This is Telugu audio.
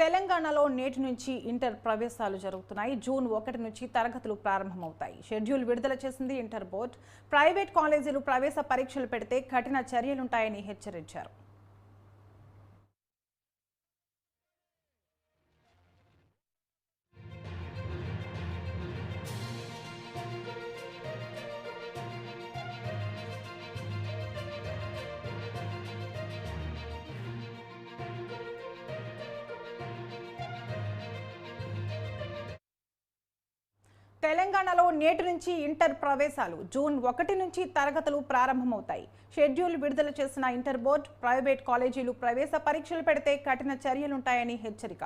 తెలంగాణలో నేటి నుంచి ఇంటర్ ప్రవేశాలు జరుగుతున్నాయి. జూన్ 1 నుంచి తరగతులు ప్రారంభమవుతాయి. షెడ్యూల్ విడుదల చేసింది ఇంటర్ బోర్డు. ప్రైవేట్ కాలేజీలు ప్రవేశ పరీక్షలు పెడితే కఠిన చర్యలుంటాయని హెచ్చరించారు. తెలంగాణలో నేటి నుంచి ఇంటర్ ప్రవేశాలు. జూన్ 1 నుంచి తరగతులు ప్రారంభమవుతాయి. షెడ్యూల్ విడుదల చేసిన ఇంటర్ బోర్డు ప్రైవేట్ కాలేజీలు ప్రవేశ పరీక్షలు పెడితే కఠిన చర్యలుంటాయని హెచ్చరిక.